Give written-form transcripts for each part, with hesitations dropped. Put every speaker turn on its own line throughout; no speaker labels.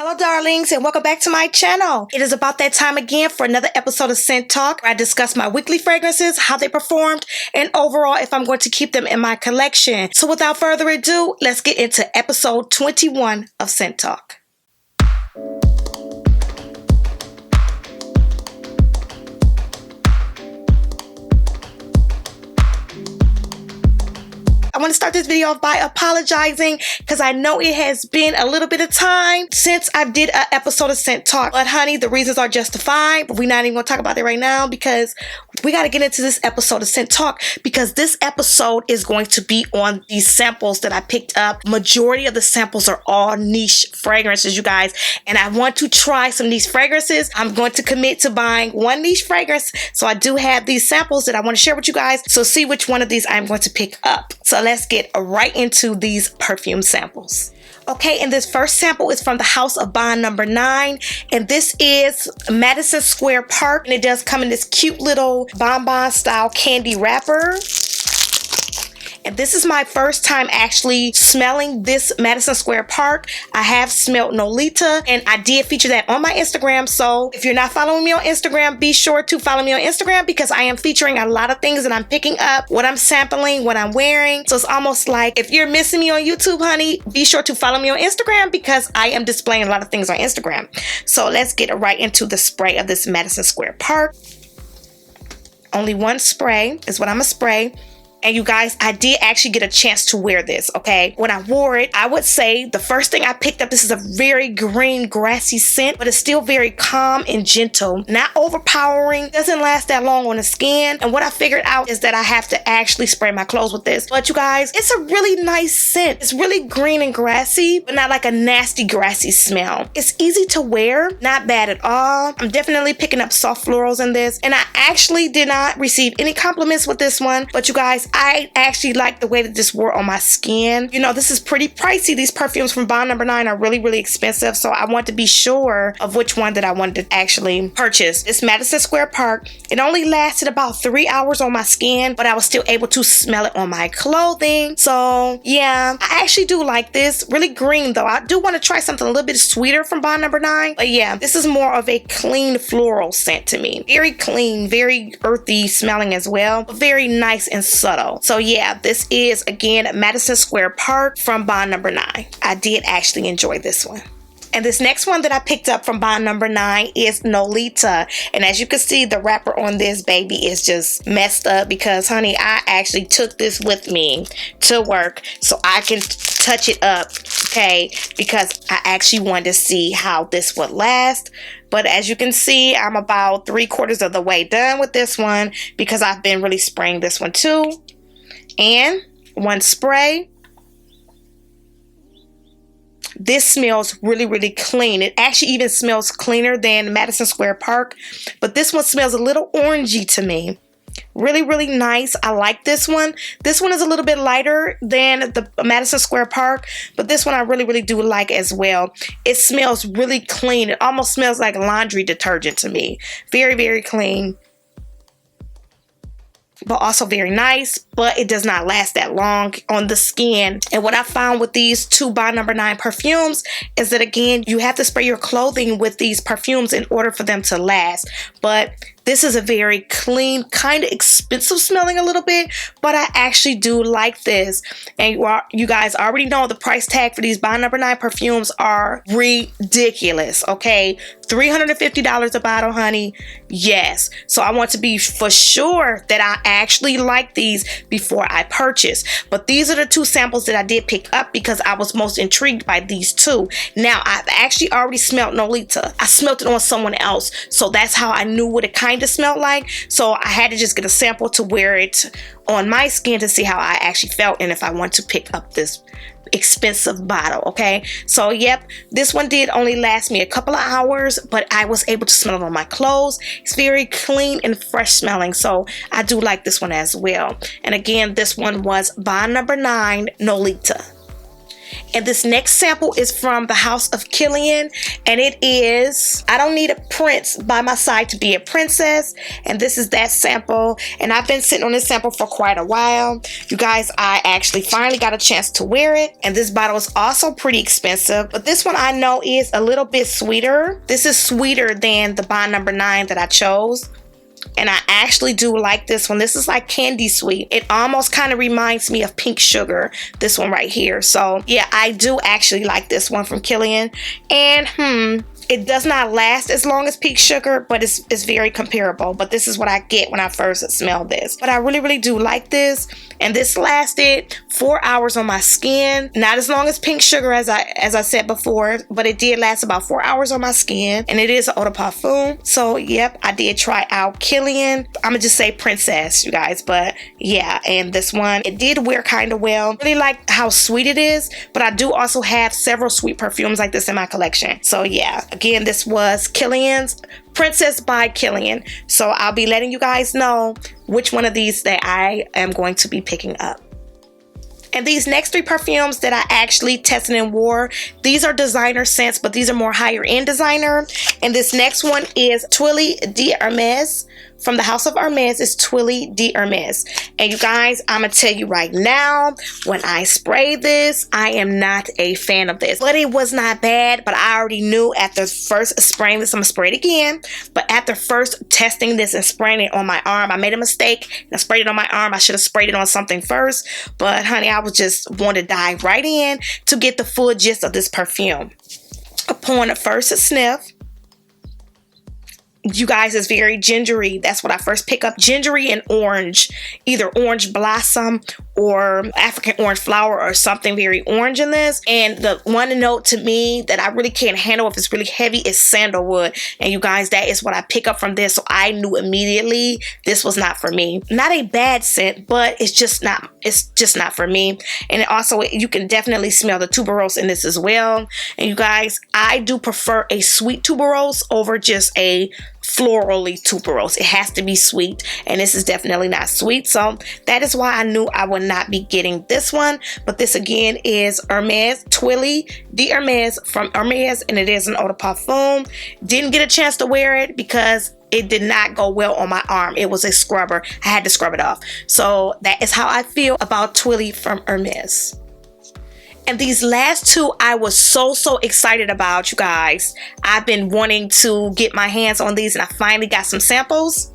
Hello darlings, and welcome back to my channel. It is about that time again for another episode of Scent Talk, where I discuss my weekly fragrances, how they performed, and overall if I'm going to keep them in my collection. So without further ado, let's get into episode 21 of Scent Talk. I want to start this video off by apologizing because I know it has been a little bit of time since I did an episode of Scent Talk. But honey, the reasons are justified, but we're not even going to talk about it right now because we got to get into this episode of Scent Talk because this episode is going to be on these samples that I picked up. Majority of the samples are all niche fragrances, you guys, and I want to try some niche fragrances. I'm going to commit to buying one niche fragrance, so I do have these samples that I want to share with you guys, so see which one of these I'm going to pick up. So let's get right into these perfume samples. Okay, and this first sample is from the House of Bond number 9, and this is Madison Square Park, and it does come in this cute little bonbon style candy wrapper. And this is my first time actually smelling this Madison Square Park. I have smelled Nolita, and I did feature that on my Instagram. So if you're not following me on Instagram, be sure to follow me on Instagram because I am featuring a lot of things that I'm picking up, what I'm sampling, what I'm wearing. So it's almost like if you're missing me on YouTube, honey, be sure to follow me on Instagram because I am displaying a lot of things on Instagram. So let's get right into the spray of this Madison Square Park. Only one spray is what I'm gonna spray. And you guys, I did actually get a chance to wear this, okay? When I wore it, I would say the first thing I picked up, this is a very green, grassy scent, but it's still very calm and gentle. Not overpowering, doesn't last that long on the skin. And what I figured out is that I have to actually spray my clothes with this. But you guys, it's a really nice scent. It's really green and grassy, but not like a nasty, grassy smell. It's easy to wear, not bad at all. I'm definitely picking up soft florals in this. And I actually did not receive any compliments with this one, but you guys, I actually like the way that this wore on my skin. You know, this is pretty pricey. These perfumes from Bond number 9 are really, really expensive. So I want to be sure of which one that I wanted to actually purchase. This Madison Square Park, it only lasted about 3 hours on my skin, but I was still able to smell it on my clothing. So yeah, I actually do like this. Really green though. I do want to try something a little bit sweeter from Bond number 9. But yeah, this is more of a clean floral scent to me. Very clean, very earthy smelling as well, but very nice and subtle. So yeah, this is again Madison Square Park from Bond number 9. I did actually enjoy this one. And this next one that I picked up from Bond number 9 is Nolita. And as you can see, the wrapper on this baby is just messed up because, honey, I actually took this with me to work so I can touch it up, okay? Because I actually wanted to see how this would last. But as you can see, I'm about 3/4 of the way done with this one because I've been really spraying this one too. And one spray. This smells really, really clean. It actually even smells cleaner than Madison Square Park, but this one smells a little orangey to me. Really, really nice. I like this one. This one is a little bit lighter than the Madison Square Park, but this one I really, really do like as well. It smells really clean. It almost smells like laundry detergent to me. Very, very clean, but also very nice, but it does not last that long on the skin. And what I found with these two Bond number 9 perfumes is that, again, you have to spray your clothing with these perfumes in order for them to last. But this is a very clean, kind of expensive smelling a little bit, but I actually do like this. And you guys already know the price tag for these Bond number 9 perfumes are ridiculous, okay? $350 a bottle, honey. Yes. So I want to be for sure that I actually like these before I purchase. But these are the two samples that I did pick up because I was most intrigued by these two. Now, I've actually already smelled Nolita. I smelled it on someone else. So that's how I knew what it kind of smelled like. So I had to just get a sample to wear it on my skin to see how I actually felt and if I want to pick up this expensive bottle, okay? So yep, this one did only last me a couple of hours, but I was able to smell it on my clothes. It's very clean and fresh smelling, so I do like this one as well. And again, this one was Bond number 9 Nolita. And this next sample is from the house of Killian, and it is I Don't Need a Prince by My Side to Be a Princess. And this is that sample, and I've been sitting on this sample for quite a while. You guys, I actually finally got a chance to wear it, and this bottle is also pretty expensive, but this one I know is a little bit sweeter. This is sweeter than the Bond number 9 that I chose. And I actually do like this one. This is like candy sweet. It almost kind of reminds me of Pink Sugar, this one right here. So yeah, I do actually like this one from Killian. And it does not last as long as Pink Sugar, but it's very comparable. But this is what I get when I first smell this. But I really, really do like this. And this lasted 4 hours on my skin. Not as long as Pink Sugar as I said before, but it did last about 4 hours on my skin. And it is an eau de parfum. So yep, I did try out Killian. I'm gonna just say Princess, you guys. But yeah, and this one, it did wear kind of well. Really like how sweet it is. But I do also have several sweet perfumes like this in my collection. So yeah. Again, this was Killian's Princess by Killian. So I'll be letting you guys know which one of these that I am going to be picking up. And these next 3 perfumes that I actually tested and wore, these are designer scents, but these are more higher end designer. And this next one is Twilley de Hermes. From the house of Hermes is Twilley de Hermes. And you guys, I'm going to tell you right now, when I sprayed this, I am not a fan of this. But it was not bad, but I already knew after first spraying this, I'm going to spray it again. But after first testing this and spraying it on my arm, I made a mistake and I sprayed it on my arm. I should have sprayed it on something first. But honey, I was just want to dive right in to get the full gist of this perfume. Upon the first sniff, you guys, it's very gingery. That's what I first pick up. Gingery and orange. Either orange blossom or African orange flower or something very orange in this. And the one note to me that I really can't handle if it's really heavy is sandalwood. And you guys, that is what I pick up from this. So I knew immediately this was not for me. Not a bad scent, but it's just not for me. And it also, you can definitely smell the tuberose in this as well. And you guys, I do prefer a sweet tuberose over just a florally tuberose. It has to be sweet, and this is definitely not sweet. So that is why I knew I would not be getting this one. But this again is Hermes, Twilley de Hermes from Hermes, and it is an eau de parfum. Didn't get a chance to wear it because it did not go well on my arm. It was a scrubber. I had to scrub it off. So that is how I feel about Twilley from Hermes. And these last 2 I was so excited about, you guys. I've been wanting to get my hands on these, and I finally got some samples.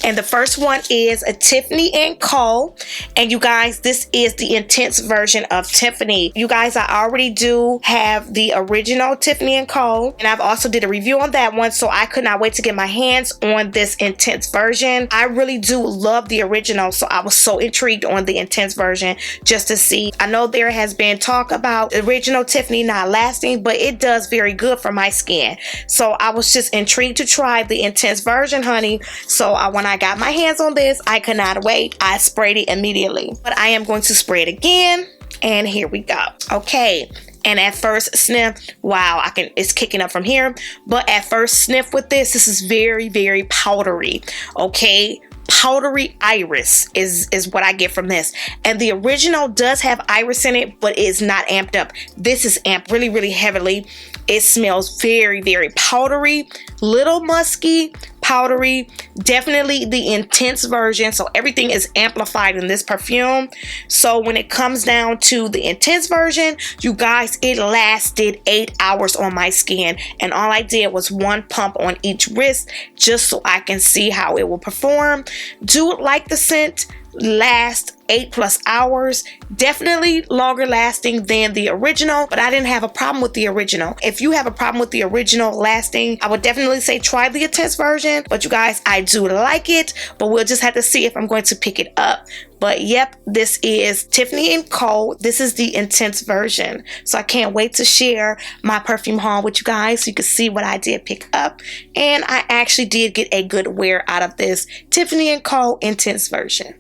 And the first one is a Tiffany & Co. And you guys, this is the intense version of Tiffany. You guys, I already do have the original Tiffany & Co. And I've also did a review on that one, so I could not wait to get my hands on this intense version. I really do love the original, so I was so intrigued on the intense version just to see. I know there has been talk about original Tiffany not lasting, but it does very good for my skin. So I was just intrigued to try the intense version, honey. So when I got my hands on this, I could not wait. I sprayed it immediately. But I am going to spray it again. And here we go. Okay. And at first sniff, wow, it's kicking up from here. But at first sniff with this is very powdery. Okay. Powdery iris is what I get from this. And the original does have iris in it, but it's not amped up. This is amped really heavily. It smells very powdery, little musky, powdery, definitely the intense version. So everything is amplified in this perfume. So when it comes down to the intense version, you guys, it lasted 8 hours on my skin. And all I did was 1 pump on each wrist just so I can see how it will perform. Do like the scent. Last 8+ hours, definitely longer lasting than the original, but I didn't have a problem with the original. If you have a problem with the original lasting, I would definitely say try the intense version. But you guys, I do like it, but we'll just have to see if I'm going to pick it up. But yep, this is Tiffany & Co. This is the intense version. So I can't wait to share my perfume haul with you guys so you can see what I did pick up. And I actually did get a good wear out of this Tiffany & Co. intense version.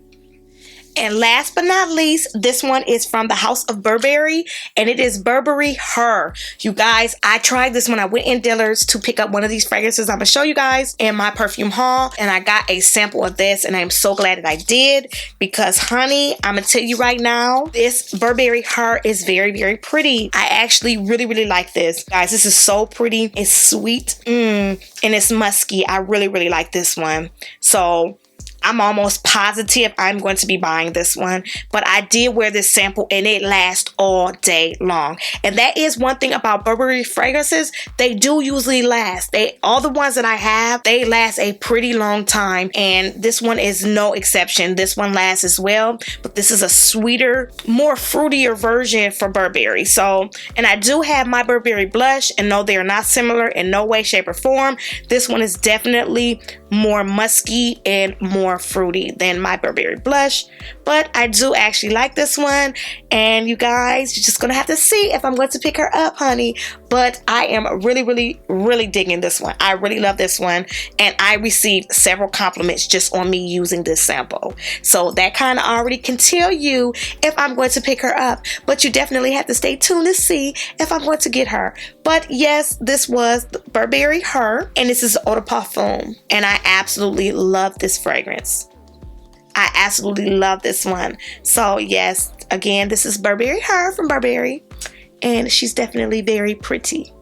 And last but not least, this one is from the House of Burberry, and it is Burberry Her. You guys, I tried this when I went in Dillard's to pick up one of these fragrances I'm going to show you guys in my perfume haul, and I got a sample of this, and I'm so glad that I did because, honey, I'm going to tell you right now, this Burberry Her is very, very pretty. I actually really, really like this. Guys, this is so pretty. It's sweet, and it's musky. I really, really like this one. So I'm almost positive I'm going to be buying this one, but I did wear this sample and it lasts all day long. And that is one thing about Burberry fragrances. They do usually last. All the ones that I have, they last a pretty long time, and this one is no exception. This one lasts as well, but this is a sweeter, more fruitier version for Burberry. So, and I do have my Burberry blush, and no, they are not similar in no way, shape, or form. This one is definitely more musky and more fruity than my Burberry blush, but I do actually like this one, and you guys, you're just gonna have to see if I'm going to pick her up, honey. But I am really, really, really digging this one. I really love this one, and I received several compliments just on me using this sample, so that kind of already can tell you if I'm going to pick her up, but you definitely have to stay tuned to see if I'm going to get her. But yes, this was Burberry Her, and this is Eau de Parfum, and I absolutely love this fragrance. I absolutely love this one. So yes, again, this is Burberry Her from Burberry, and she's definitely very pretty.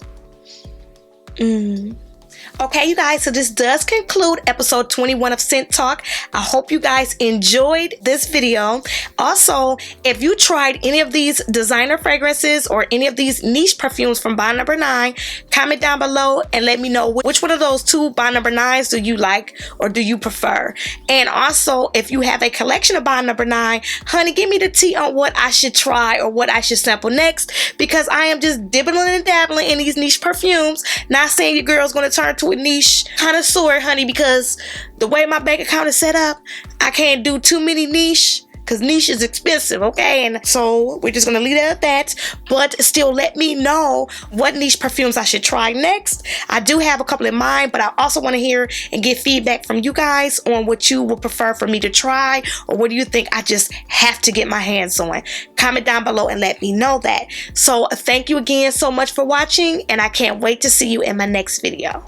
Okay, you guys, so this does conclude episode 21 of Scent Talk. I hope you guys enjoyed this video. Also, if you tried any of these designer fragrances or any of these niche perfumes from Bond Number 9, comment down below and let me know which one of those two Bond Number 9s do you like or do you prefer. And also, if you have a collection of Bond Number 9, honey, give me the tea on what I should try or what I should sample next, because I am just dibbling and dabbling in these niche perfumes. Not saying your girl's going to turn to a niche connoisseur, honey, because the way my bank account is set up, I can't do too many niche, because niche is expensive, okay? And so we're just gonna leave it at that. But still, let me know what niche perfumes I should try next. I do have a couple in mind, but I also want to hear and get feedback from you guys on what you would prefer for me to try, or what do you think I just have to get my hands on. Comment down below and let me know that. So thank you again so much for watching, and I can't wait to see you in my next video.